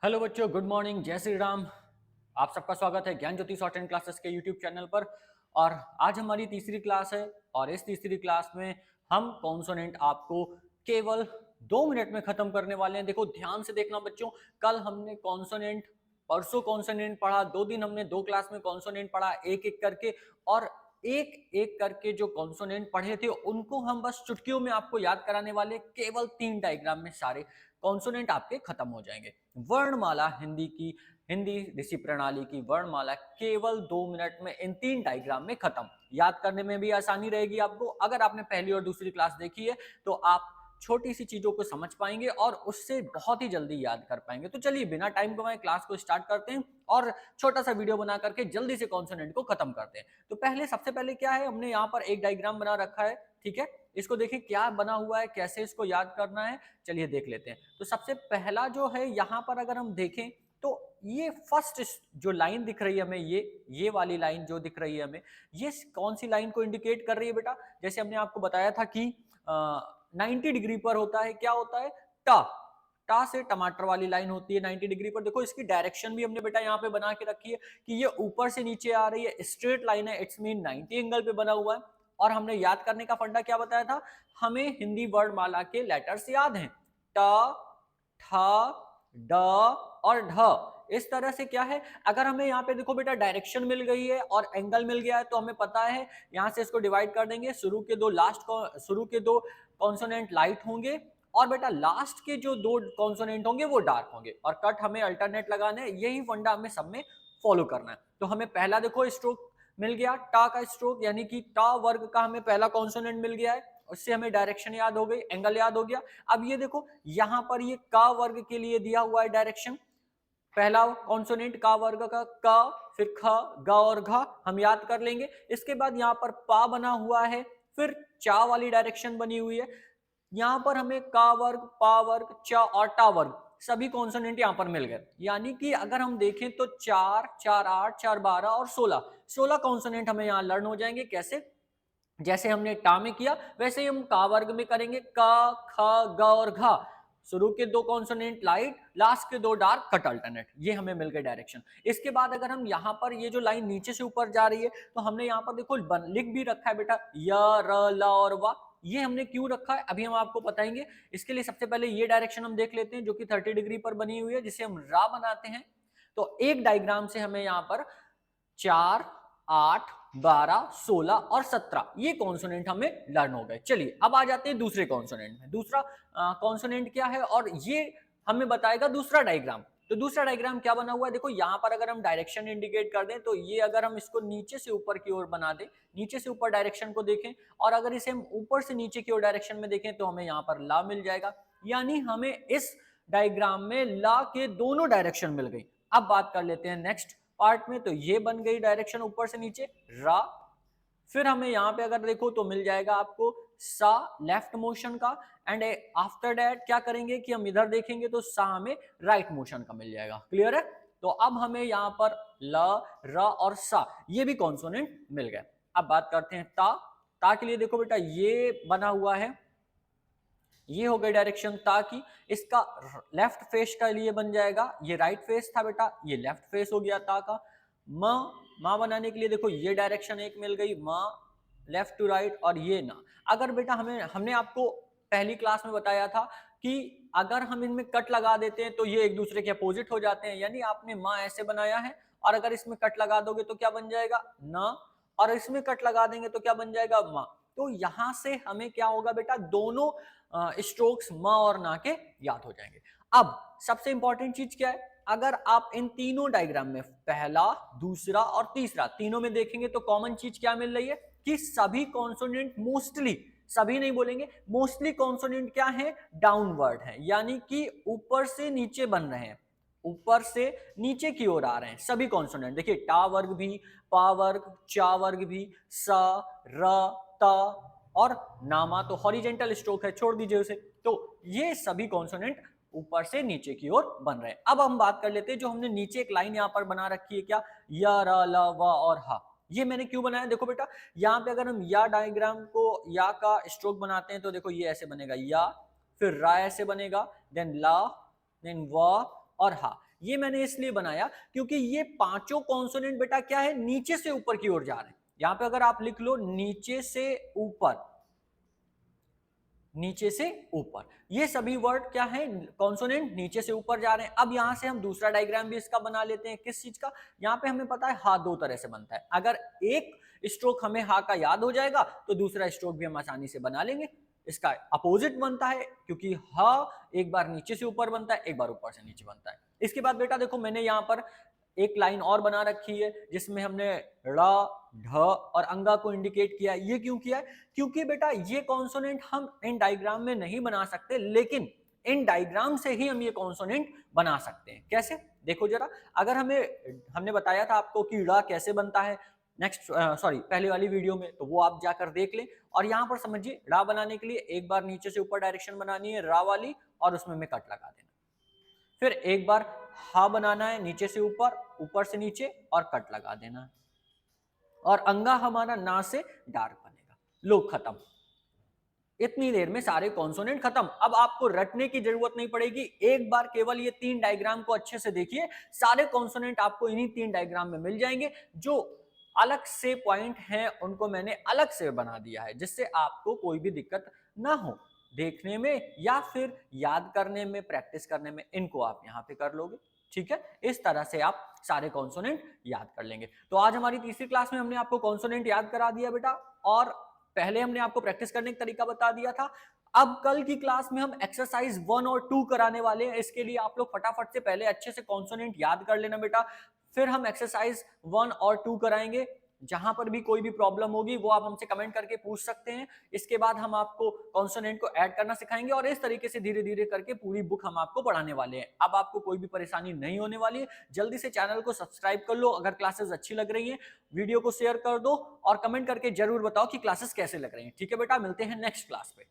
Hello बच्चों, good morning, जय श्री राम। आप सबका स्वागत है ज्ञान ज्योति शॉर्ट एंड क्लासेस के यूट्यूब चैनल पर। और आज हमारी तीसरी क्लास है और इस तीसरी क्लास में हम कॉन्सोनेंट आपको केवल 2 मिनट में खत्म करने वाले हैं। देखो ध्यान से देखना बच्चों, कल हमने कॉन्सोनेंट, परसों कॉन्सोनेंट पढ़ा, 2 दिन हमने 2 क्लास में कॉन्सोनेंट पढ़ा एक एक करके। और एक एक करके जो कॉन्सोनेंट पढ़े थे उनको हम बस चुटकियों में आपको याद कराने वाले, केवल 3 डायग्राम में सारे कॉन्सोनेंट आपके खत्म हो जाएंगे। वर्णमाला हिंदी ऋषि प्रणाली की वर्णमाला केवल 2 मिनट में इन 3 डायग्राम में खत्म। याद करने में भी आसानी रहेगी आपको। अगर आपने पहली और दूसरी क्लास देखी है तो आप छोटी सी चीजों को समझ पाएंगे और उससे बहुत ही जल्दी याद कर पाएंगे। तो चलिए बिना टाइम गवाए क्लास को स्टार्ट करते हैं और छोटा सा वीडियो बना करके जल्दी से कॉन्सोनेंट को खत्म करते हैं। तो सबसे पहले क्या है, हमने यहाँ पर एक डायग्राम बना रखा है, ठीक है। इसको देखिए क्या बना हुआ है, कैसे इसको याद करना है, चलिए देख लेते हैं। तो सबसे पहला जो है यहाँ पर अगर हम देखें तो ये फर्स्ट जो लाइन दिख रही है हमें, ये वाली लाइन जो दिख रही है हमें, ये कौन सी लाइन को इंडिकेट कर रही है बेटा? जैसे हमने आपको बताया था कि 90 डिग्री पर होता है, क्या होता है? टा। टा से टमाटर वाली लाइन होती है 90 डिग्री पर। देखो इसकी डायरेक्शन भी हमने बेटा यहाँ पे बना के रखी है कि ये ऊपर से नीचे आ रही है, स्ट्रेट लाइन है, इट्स मीन 90 एंगल पे बना हुआ है। और हमने याद करने का फंडा क्या बताया था? हमें हिंदी वर्णमाला के लेटर्स याद हैं, ट, ठ, ड और ढ। इस तरह से क्या है, अगर हमें यहाँ पे देखो बेटा डायरेक्शन मिल गई है और एंगल मिल गया है तो हमें पता है यहाँ से इसको डिवाइड कर देंगे। शुरू के दो कॉन्सोनेंट लाइट होंगे और बेटा लास्ट के जो 2 कॉन्सोनेंट होंगे वो डार्क होंगे, और कट हमें अल्टरनेट लगाने हैं। यही फंडा हमें सब में फॉलो करना है। तो हमें पहला देखो स्ट्रोक मिल गया, टा का स्ट्रोक, यानी कि टा वर्ग का हमें पहला कॉन्सोनेंट मिल गया है। उससे हमें डायरेक्शन याद हो गई, एंगल याद हो गया। अब ये देखो यहां पर ये का वर्ग के लिए दिया हुआ है डायरेक्शन, पहला कॉन्सोनेंट का वर्ग का का, फिर ख, ग और घ हम याद कर लेंगे। इसके बाद यहाँ पर पा बना हुआ है, फिर चा वाली डायरेक्शन बनी हुई है। यहां पर हमें का वर्ग, पा वर्ग, चा और टा वर्ग सभी कॉन्सोनेंट यहां पर मिल गए। यानी कि अगर हम देखें तो 4, 4, 8, 4, 12 और 16 कॉन्सोनेंट हमें यहां लर्न हो जाएंगे। कैसे? जैसे हमने टा में किया वैसे ही हम का वर्ग में करेंगे, क, ख, ग और घ। शुरू के 2 कॉन्सोनेंट लाइट, लास्ट के 2 डार्क, कट अल्टरनेट, ये हमें मिल गए डायरेक्शन। इसके बाद अगर हम यहाँ पर ये जो लाइन नीचे से ऊपर जा रही है तो हमने यहाँ पर देखो लिख भी रखा है बेटा, य, र, ल और वा। ये हमने क्यों रखा है अभी हम आपको बताएंगे। इसके लिए सबसे पहले ये डायरेक्शन हम देख लेते हैं जो कि 30 डिग्री पर बनी हुई है, जिसे हम रा बनाते हैं। तो एक डायग्राम से हमें यहाँ पर 4, 8, 12, 16 और 17 ये कॉन्सोनेंट हमें लर्न हो गए। चलिए अब आ जाते हैं दूसरे कॉन्सोनेंट में। दूसरा कॉन्सोनेंट क्या है और ये हमें बताएगा दूसरा डायग्राम। तो दूसरा डायग्राम क्या बना हुआ है, देखो यहाँ पर अगर हम डायरेक्शन इंडिकेट कर दें तो ये अगर हम इसको नीचे से ऊपर की ओर बना दें, नीचे से ऊपर डायरेक्शन को देखें, और अगर इसे हम ऊपर से नीचे की ओर डायरेक्शन में देखें तो हमें यहाँ पर ला मिल जाएगा। यानी हमें इस डायग्राम में ला के दोनों डायरेक्शन मिल गई। अब बात कर लेते हैं नेक्स्ट पार्ट में। तो ये बन गई डायरेक्शन ऊपर से नीचे रा। फिर हमें यहां पे अगर देखो तो मिल जाएगा आपको सा लेफ्ट मोशन का, एंड आफ्टर दैट क्या करेंगे कि हम इधर देखेंगे तो सा हमें राइट मोशन का मिल जाएगा। क्लियर है? तो अब हमें यहां पर ल, र और सा ये भी कॉन्सोनेंट मिल गए। अब बात करते हैं ता। ता के लिए देखो बेटा ये बना हुआ है, ये हो गई डायरेक्शन ता की। इसका लेफ्ट फेस का लिए बन जाएगा, ये राइट फेस था बेटा, ये लेफ्ट फेस हो गया ता का। माँ बनाने के लिए देखो ये डायरेक्शन एक मिल गई, माँ लेफ्ट टू राइट, और ये ना। अगर बेटा हमने आपको पहली क्लास में बताया था कि अगर हम इनमें कट लगा देते हैं तो ये एक दूसरे के अपोजिट हो जाते हैं। यानी आपने माँ ऐसे बनाया है और अगर इसमें कट लगा दोगे तो क्या बन जाएगा? ना। और इसमें कट लगा देंगे तो क्या बन जाएगा? माँ। तो यहां से हमें क्या होगा बेटा, दोनों स्ट्रोक्स म और ना के याद हो जाएंगे। अब सबसे इंपॉर्टेंट चीज क्या है, अगर आप इन तीनों डायग्राम में पहला, दूसरा और तीसरा तीनों में देखेंगे तो कॉमन चीज क्या मिल रही है कि सभी कॉन्सोनेंट मोस्टली, सभी नहीं बोलेंगे, मोस्टली कॉन्सोनेंट क्या है? डाउनवर्ड है, यानी कि ऊपर से नीचे बन रहे हैं, ऊपर से नीचे की ओर आ रहे हैं सभी कॉन्सोनेंट। देखिए टा वर्ग भी, पा वर्ग, चा वर्ग भी, स, र, त और नामा तो हॉरिजेंटल स्ट्रोक है, छोड़ दीजिए उसे। तो ये सभी कॉन्सोनेंट ऊपर से नीचे की ओर बन रहे हैं। अब हम बात कर लेते हैं जो हमने नीचे एक लाइन यहां पर बना रखी है, क्या? य, र, ल, व और ह। ये मैंने क्यों बनाया? देखो बेटा यहाँ पे अगर हम या डायग्राम को, या का स्ट्रोक बनाते हैं तो देखो ये ऐसे बनेगा या, फिर रा ऐसे बनेगा, देन ला, देन व और हा। ये मैंने इसलिए बनाया क्योंकि ये पांचों कॉन्सोनेंट बेटा क्या है, नीचे से ऊपर की ओर जा रहे हैं। यहां पे अगर आप लिख लो नीचे से ऊपर, नीचे से ऊपर, ये सभी वर्ड क्या है, कॉन्सोनेंट नीचे से ऊपर जा रहे हैं। अब यहां से हम दूसरा डायग्राम भी इसका बना लेते हैं। किस चीज का, यहां पे हमें पता है हा दो तरह से बनता है। अगर एक स्ट्रोक हमें हा का याद हो जाएगा तो दूसरा स्ट्रोक भी हम आसानी से बना लेंगे। इसका अपोजिट बनता है क्योंकि हा एक बार नीचे से ऊपर बनता है, एक बार ऊपर से नीचे बनता है। इसके बाद बेटा देखो मैंने यहां पर एक लाइन और बना रखी है जिसमें हमने ड़, ढ और अंगा को इंडिकेट किया। ये क्यों किया है, क्योंकि बेटा ये कॉन्सोनेंट हम इन डायग्राम में नहीं बना सकते, लेकिन इन डायग्राम से ही हम ये कॉन्सोनेंट बना सकते हैं। कैसे, देखो जरा, अगर हमने बताया था आपको कि ड़ कैसे बनता है नेक्स्ट पहले वाली वीडियो में, तो वो आप जाकर देख लें। और यहां पर समझिए, ड़ा बनाने के लिए एक बार नीचे से ऊपर डायरेक्शन बनानी है रा वाली, और उसमें मैं कट लगा देना। फिर एक बार हा बनाना है नीचे से ऊपर, ऊपर से नीचे और कट लगा देना, और अंगा हमारा ना से डार्क बनेगा। लो खत्म, इतनी देर में सारे कॉन्सोनेंट खत्म। अब आपको रटने की जरूरत नहीं पड़ेगी, एक बार केवल ये तीन डायग्राम को अच्छे से देखिए, सारे कॉन्सोनेंट आपको इन्हीं तीन डायग्राम में मिल जाएंगे। जो अलग से पॉइंट हैं उनको मैंने अलग से बना दिया है, जिससे आपको कोई भी दिक्कत ना हो देखने में या फिर याद करने में, प्रैक्टिस करने में। इनको आप यहाँ पे कर लोगे, ठीक है। इस तरह से आप सारे कॉन्सोनेंट याद कर लेंगे। तो आज हमारी तीसरी क्लास में हमने आपको कॉन्सोनेंट याद करा दिया बेटा, और पहले हमने आपको प्रैक्टिस करने का तरीका बता दिया था। अब कल की क्लास में हम एक्सरसाइज 1 और 2 कराने वाले हैं। इसके लिए आप लोग फटाफट से पहले अच्छे से कॉन्सोनेंट याद कर लेना बेटा, फिर हम एक्सरसाइज 1 और 2 कराएंगे। जहां पर भी कोई भी प्रॉब्लम होगी वो आप हमसे कमेंट करके पूछ सकते हैं। इसके बाद हम आपको कॉन्सोनेंट को ऐड करना सिखाएंगे, और इस तरीके से धीरे धीरे करके पूरी बुक हम आपको पढ़ाने वाले हैं। अब आपको कोई भी परेशानी नहीं होने वाली है। जल्दी से चैनल को सब्सक्राइब कर लो, अगर क्लासेस अच्छी लग रही है वीडियो को शेयर कर दो, और कमेंट करके जरूर बताओ कि क्लासेस कैसे लग रही हैं। ठीक है बेटा, मिलते हैं नेक्स्ट क्लास पे।